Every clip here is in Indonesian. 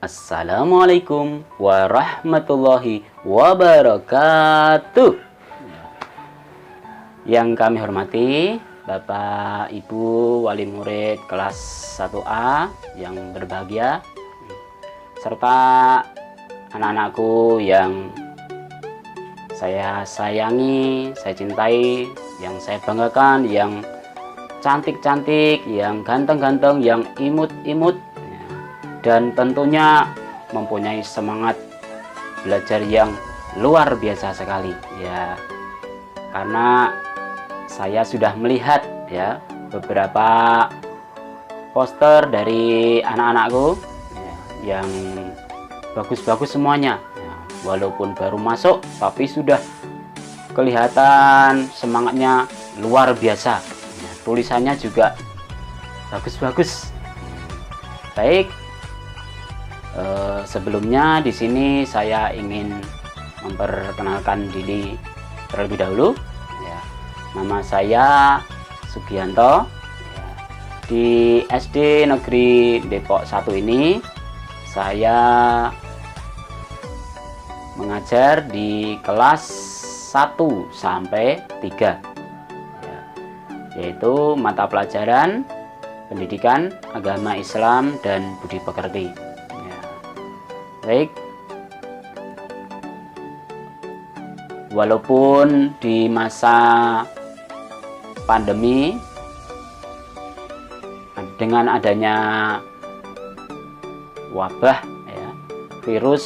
Assalamualaikum warahmatullahi wabarakatuh. Yang kami hormati Bapak Ibu wali murid kelas 1A yang berbahagia, serta anak-anakku yang saya sayangi, saya cintai, yang saya banggakan, yang cantik-cantik, yang ganteng-ganteng, yang imut-imut, dan tentunya mempunyai semangat belajar yang luar biasa sekali ya, karena saya sudah melihat ya beberapa poster dari anak-anakku ya, yang bagus-bagus semuanya ya, walaupun baru masuk tapi sudah kelihatan semangatnya luar biasa ya, tulisannya juga bagus-bagus. Baik, sebelumnya di sini saya ingin memperkenalkan diri terlebih dahulu ya. Nama saya Sugianto ya. Di SD Negeri Depok 1 ini saya mengajar di kelas 1 sampai 3 ya, yaitu mata pelajaran pendidikan agama Islam dan budi pekerti ya. Baik, walaupun di masa pandemi dengan adanya wabah ya, virus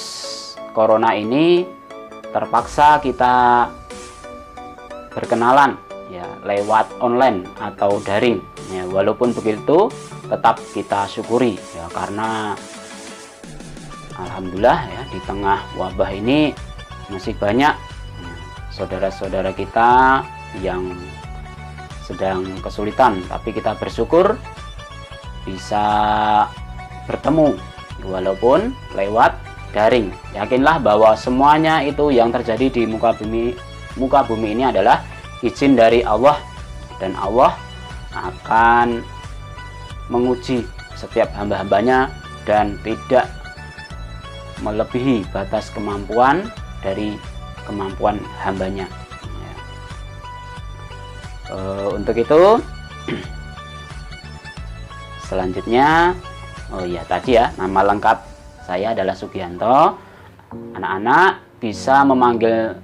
corona ini, terpaksa kita berkenalan ya lewat online atau daring ya. Walaupun begitu tetap kita syukuri ya, karena alhamdulillah ya di tengah wabah ini masih banyak saudara-saudara kita yang sedang kesulitan, tapi kita bersyukur bisa bertemu walaupun lewat daring. Yakinlah bahwa semuanya itu yang terjadi di muka bumi ini adalah izin dari Allah, dan Allah akan menguji setiap hamba-hambanya dan tidak melebihi batas kemampuan dari kemampuan hambanya ya. Untuk itu selanjutnya, oh iya tadi ya, nama lengkap saya adalah Sugianto. Anak-anak bisa memanggil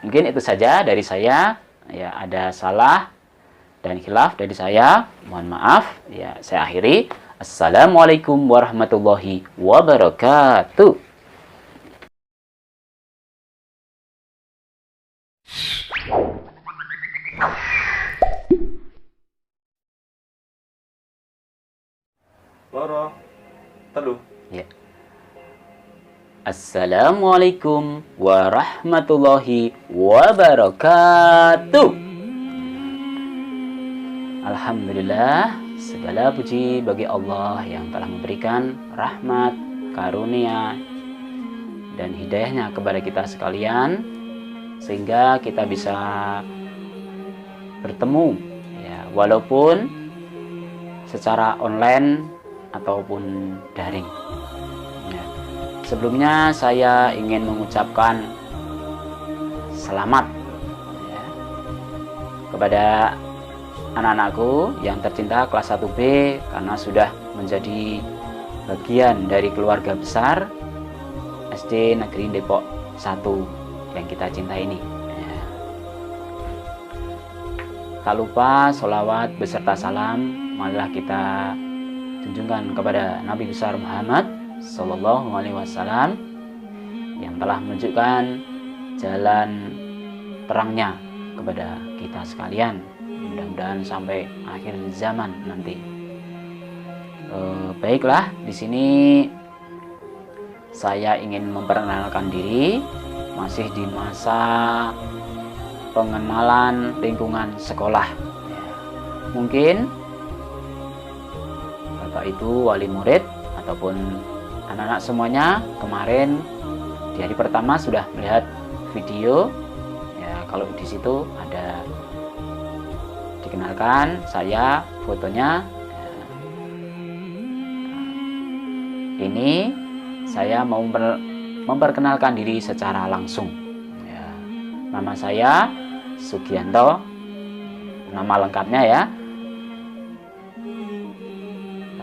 mungkin itu saja dari saya. Ya, ada salah dan khilaf dari saya, mohon maaf. Ya, saya akhiri. Assalamualaikum warahmatullahi wabarakatuh. Loro, telu. Ya. Assalamualaikum warahmatullahi wabarakatuh. Alhamdulillah, segala puji bagi Allah yang telah memberikan rahmat, karunia, dan hidayahnya kepada kita sekalian, sehingga kita bisa bertemu, ya, walaupun secara online ataupun daring. Ya. Sebelumnya saya ingin mengucapkan selamat, ya, kepada anak-anakku yang tercinta kelas 1B karena sudah menjadi bagian dari keluarga besar SD Negeri Depok 1 yang kita cinta ini. Ya. Tak lupa sholawat beserta salam marilah kita tunjukkan kepada Nabi besar Muhammad Sallallahu Alaihi Wasallam yang telah menunjukkan jalan terangnya kepada kita sekalian, mudah-mudahan sampai akhir zaman nanti. Baiklah, di sini saya ingin memperkenalkan diri, masih di masa pengenalan lingkungan sekolah. Mungkin Bapak Ibu wali murid ataupun anak-anak semuanya kemarin di hari pertama sudah melihat video. Ya, kalau di situ ada dikenalkan saya, fotonya. Ini saya mau memperkenalkan diri secara langsung. Ya, nama saya Sugianto, nama lengkapnya ya.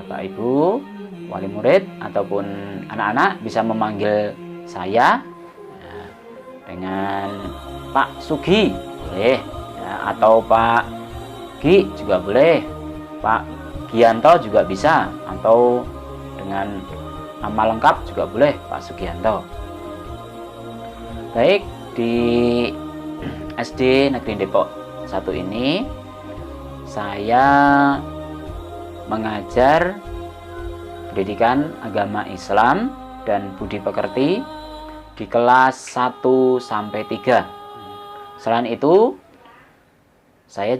Bapak Ibu wali murid ataupun anak-anak bisa memanggil saya ya, dengan Pak Sugi boleh, ya, atau Pak Gi juga boleh, Pak Gianto juga bisa, atau dengan nama lengkap juga boleh, Pak Sugianto. Baik, di SD Negeri Depok 1 ini saya mengajar pendidikan agama Islam dan budi pekerti di kelas 1 sampai 3. Selain itu, saya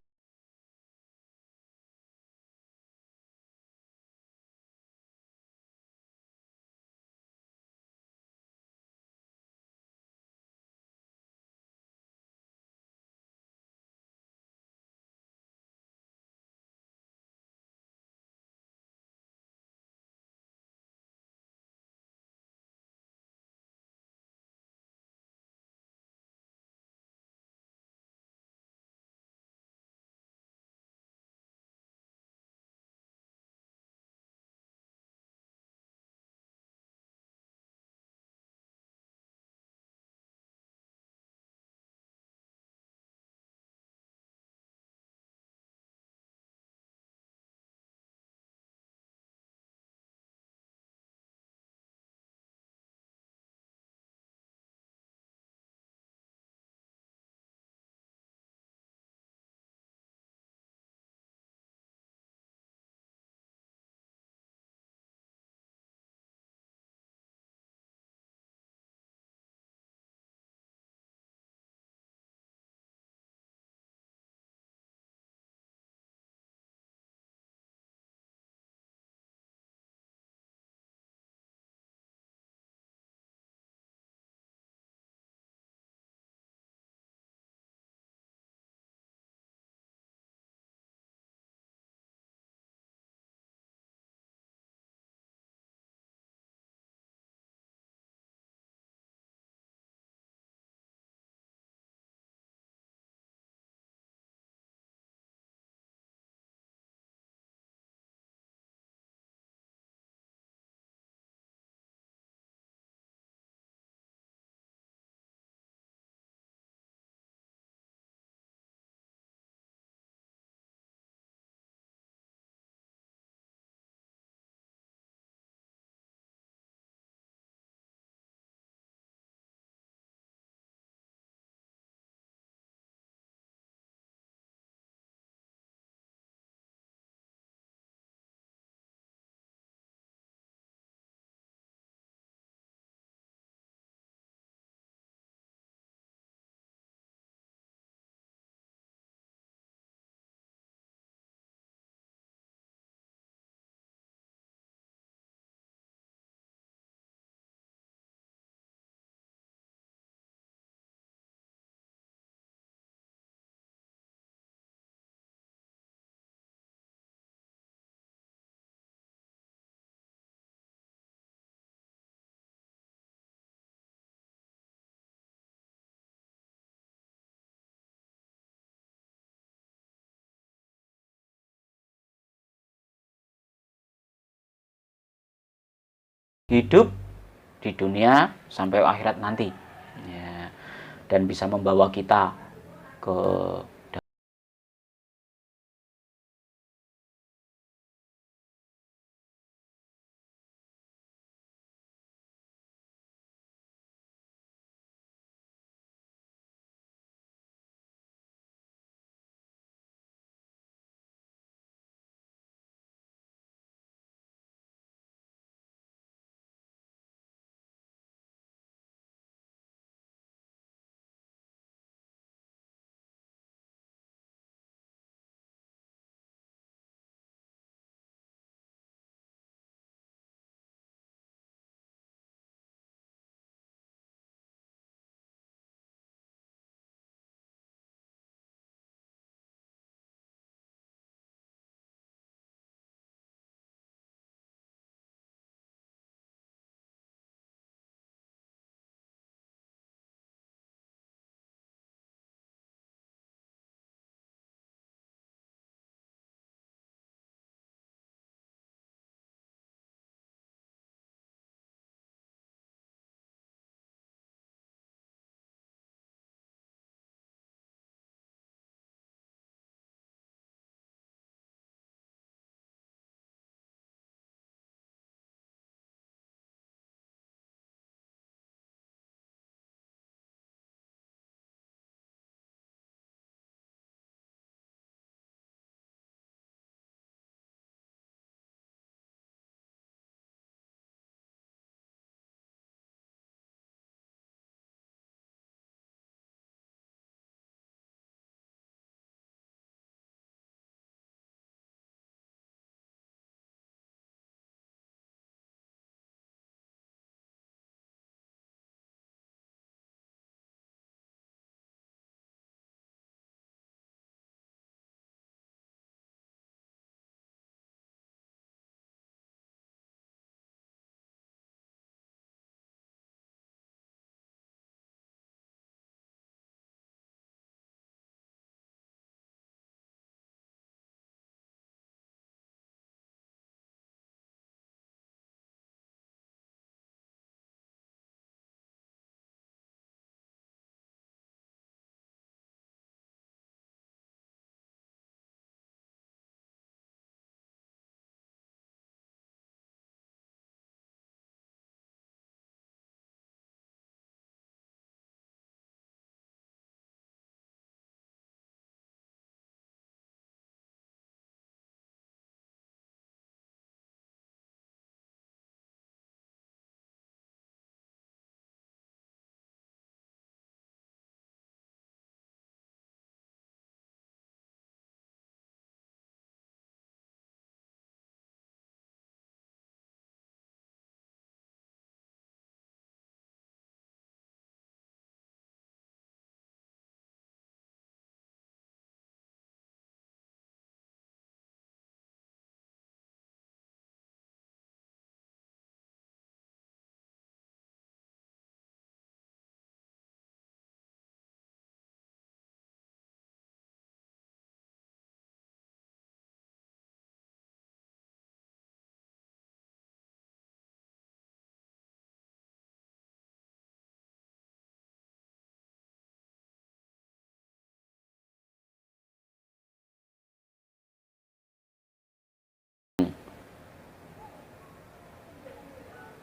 hidup di dunia sampai akhirat nanti, ya, dan bisa membawa kita ke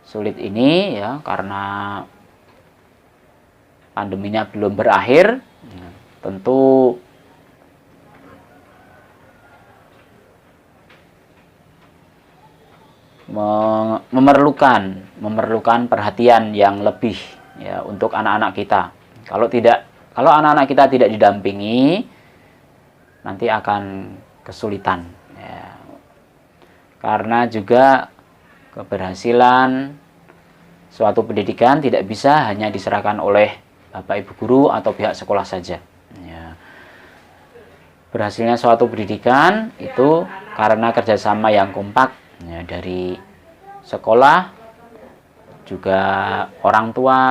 sulit ini, ya, karena pandeminya belum berakhir, ya, tentu memerlukan perhatian yang lebih, ya, untuk anak-anak kita. Kalau anak-anak kita tidak didampingi, nanti akan kesulitan, ya. Karena juga keberhasilan suatu pendidikan tidak bisa hanya diserahkan oleh Bapak Ibu guru atau pihak sekolah saja, ya. Berhasilnya suatu pendidikan itu karena kerjasama yang kompak, ya, dari sekolah, juga orang tua,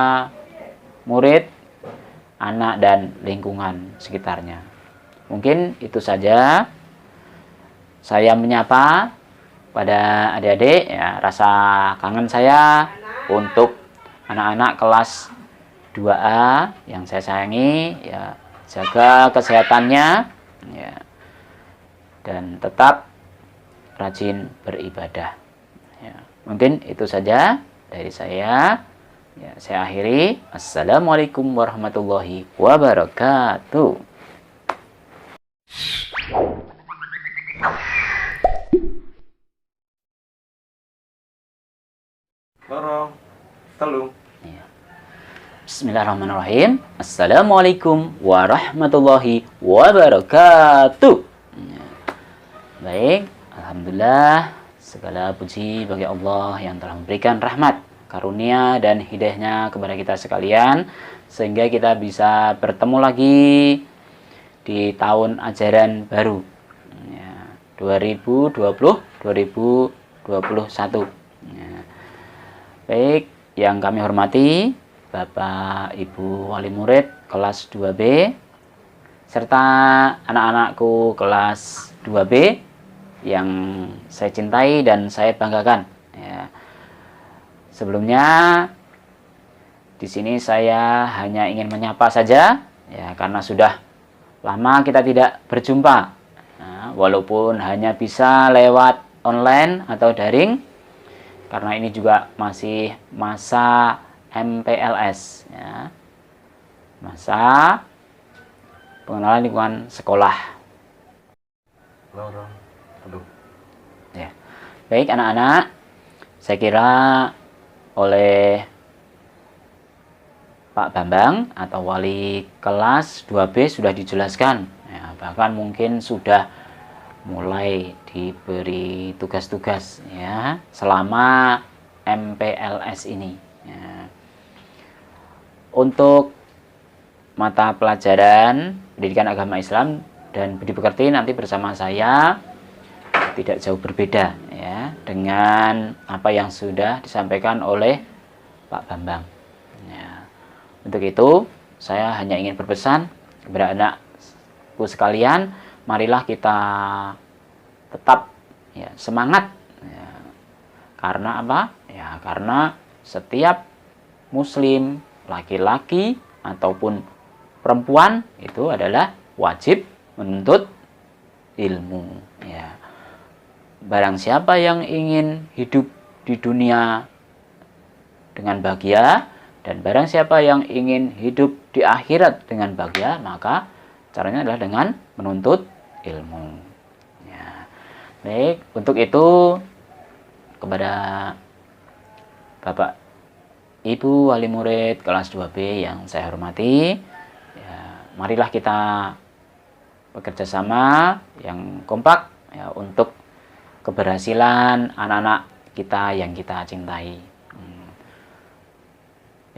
murid, anak, dan lingkungan sekitarnya. Mungkin itu saja saya menyapa pada adik-adik ya, rasa kangen saya untuk anak-anak kelas 2A yang saya sayangi ya, jaga kesehatannya ya, dan tetap rajin beribadah ya. Mungkin itu saja dari saya ya, saya akhiri. Assalamualaikum warahmatullahi wabarakatuh. Lorong, telu. Ya. Bismillahirrahmanirrahim. Assalamualaikum warahmatullahi wabarakatuh. Ya. Baik, alhamdulillah, segala puji bagi Allah yang telah memberikan rahmat, karunia dan hidayahnya kepada kita sekalian, sehingga kita bisa bertemu lagi di tahun ajaran baru ya, 2020-2021 ya. Baik, yang kami hormati Bapak Ibu Wali Murid kelas 2B serta anak-anakku kelas 2B yang saya cintai dan saya banggakan ya. Sebelumnya di sini saya hanya ingin menyapa saja ya, karena sudah lama kita tidak berjumpa. Nah, walaupun hanya bisa lewat online atau daring, karena ini juga masih masa MPLS ya, masa pengenalan lingkungan sekolah. Lorong, telu. Ya. Baik anak-anak, saya kira oleh Pak Bambang atau wali kelas 2B sudah dijelaskan ya, bahkan mungkin sudah mulai diberi tugas-tugas ya selama MPLS ini ya. Untuk mata pelajaran pendidikan agama Islam dan budi pekerti nanti bersama saya tidak jauh berbeda ya dengan apa yang sudah disampaikan oleh Pak Bambang ya. Untuk itu saya hanya ingin berpesan kepada anakku sekalian, marilah kita tetap ya, semangat ya. Karena apa? Ya, karena setiap muslim, laki-laki ataupun perempuan itu adalah wajib menuntut ilmu ya. Barang siapa yang ingin hidup di dunia dengan bahagia, dan barang siapa yang ingin hidup di akhirat dengan bahagia, maka caranya adalah dengan menuntut ilmu ya. Baik, untuk itu kepada Bapak Ibu Wali Murid kelas 2B yang saya hormati ya, marilah kita bekerja sama yang kompak ya, untuk keberhasilan anak-anak kita yang kita cintai.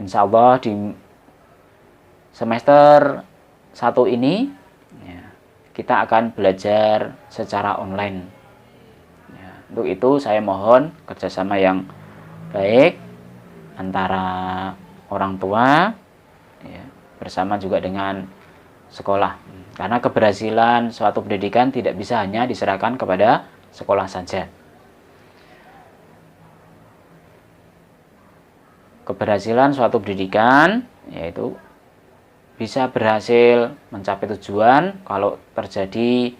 Insya Allah di semester 1 ini ya, kita akan belajar secara online ya. Untuk itu saya mohon kerjasama yang baik antara orang tua ya, bersama juga dengan sekolah, karena keberhasilan suatu pendidikan tidak bisa hanya diserahkan kepada sekolah saja. Keberhasilan suatu pendidikan yaitu bisa berhasil mencapai tujuan kalau terjadi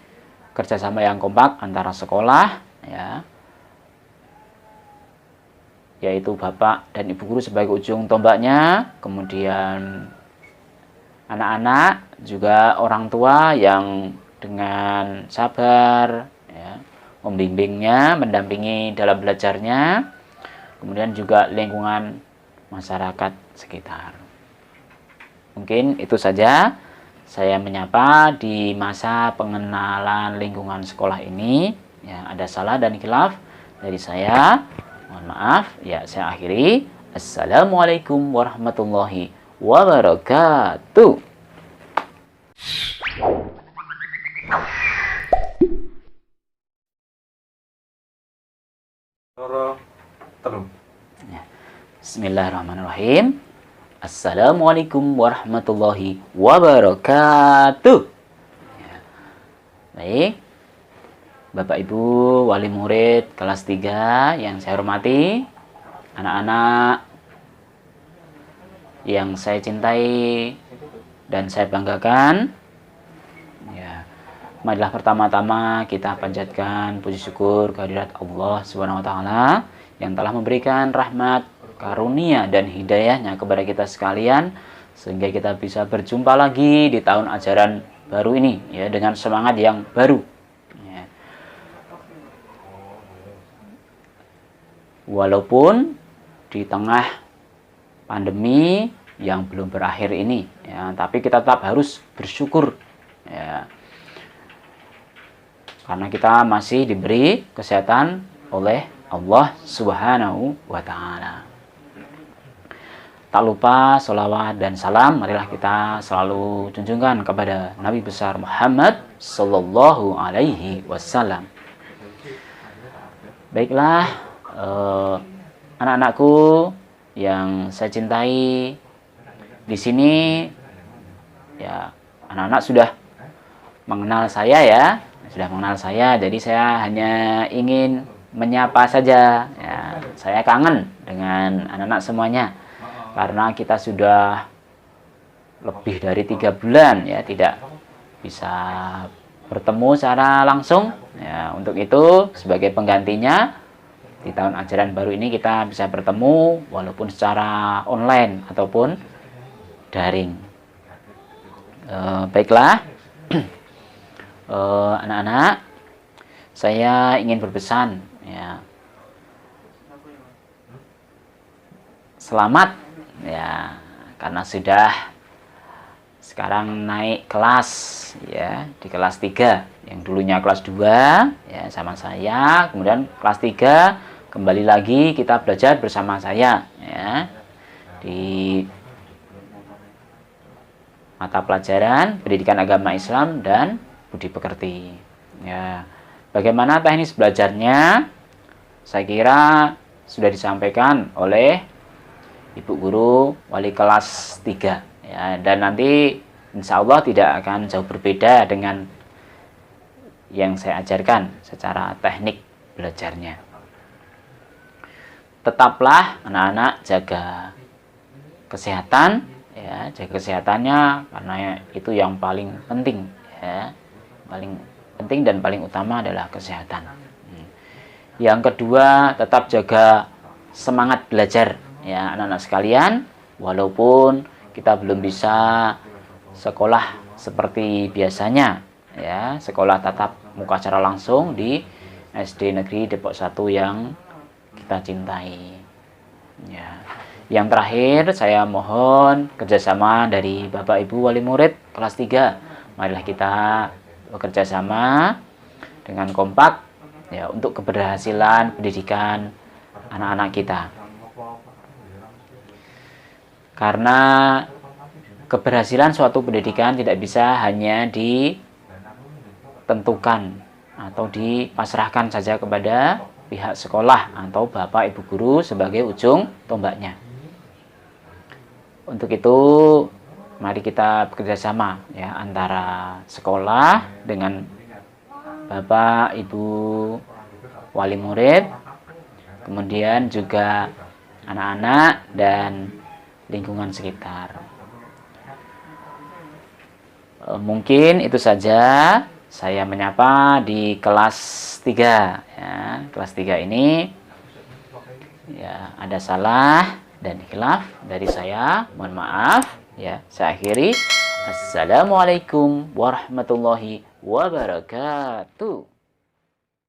kerjasama yang kompak antara sekolah ya, yaitu bapak dan ibu guru sebagai ujung tombaknya, kemudian anak-anak juga orang tua yang dengan sabar ya, membimbingnya, mendampingi dalam belajarnya, kemudian juga lingkungan masyarakat sekitar. Mungkin itu saja saya menyapa di masa pengenalan lingkungan sekolah ini ya, ada salah dan khilaf dari saya, mohon maaf ya, saya akhiri. Assalamualaikum warahmatullahi wabarakatuh. Lorong, telu. Bismillahirrahmanirrahim. Assalamualaikum warahmatullahi wabarakatuh ya. Baik, Bapak Ibu wali murid kelas 3 yang saya hormati, anak-anak yang saya cintai dan saya banggakan, ya, marilah pertama-tama kita panjatkan puji syukur kehadirat Allah Subhanahu wa taala yang telah memberikan rahmat, karunia dan hidayahnya kepada kita sekalian sehingga kita bisa berjumpa lagi di tahun ajaran baru ini, ya, dengan semangat yang baru, ya. Walaupun di tengah pandemi yang belum berakhir ini, ya, tapi kita tetap harus bersyukur, ya, karena kita masih diberi kesehatan oleh Allah Subhanahu wa taala. Tak lupa sholawat dan salam marilah kita selalu junjungkan kepada Nabi besar Muhammad sallallahu alaihi wasallam. Baiklah, anak-anakku yang saya cintai, di sini ya anak-anak sudah mengenal saya, ya, sudah mengenal saya. Jadi saya hanya ingin menyapa saja, ya. Saya kangen dengan anak-anak semuanya karena kita sudah lebih dari 3 bulan, ya, tidak bisa bertemu secara langsung, ya. Untuk itu sebagai penggantinya di tahun ajaran baru ini kita bisa bertemu walaupun secara online ataupun daring. Baiklah, anak-anak, saya ingin berpesan, ya, selamat, ya, karena sudah sekarang naik kelas, ya, di kelas 3 yang dulunya kelas 2, ya, sama saya, kemudian kelas 3 kembali lagi kita belajar bersama saya, ya, di mata pelajaran Pendidikan Agama Islam dan Budi Pekerti, ya. Bagaimana teknis belajarnya? Saya kira sudah disampaikan oleh Ibu Guru Wali kelas 3, ya, dan nanti insya Allah tidak akan jauh berbeda dengan yang saya ajarkan secara teknik belajarnya. Tetaplah anak-anak jaga kesehatan, ya, jaga kesehatannya karena itu yang paling penting, ya, paling penting dan paling utama adalah kesehatan. Yang kedua, tetap jaga semangat belajar, ya, anak-anak sekalian, walaupun kita belum bisa sekolah seperti biasanya, ya, sekolah tatap muka secara langsung di SD Negeri Depok 1 yang kita cintai, ya. Yang terakhir, saya mohon kerjasama dari Bapak Ibu Wali Murid kelas 3. Marilah kita bekerja sama dengan kompak, ya, untuk keberhasilan pendidikan anak-anak kita. Karena keberhasilan suatu pendidikan tidak bisa hanya ditentukan atau dipasrahkan saja kepada pihak sekolah atau Bapak Ibu Guru sebagai ujung tombaknya. Untuk itu, mari kita bekerja sama, ya, antara sekolah dengan Bapak Ibu Wali Murid, kemudian juga anak-anak dan lingkungan sekitar. Mungkin itu saja saya menyapa di kelas 3, ya. Kelas 3 ini, ya, ada salah dan khilaf dari saya, mohon maaf, ya. Saya akhiri. Assalamualaikum warahmatullahi wabarakatuh.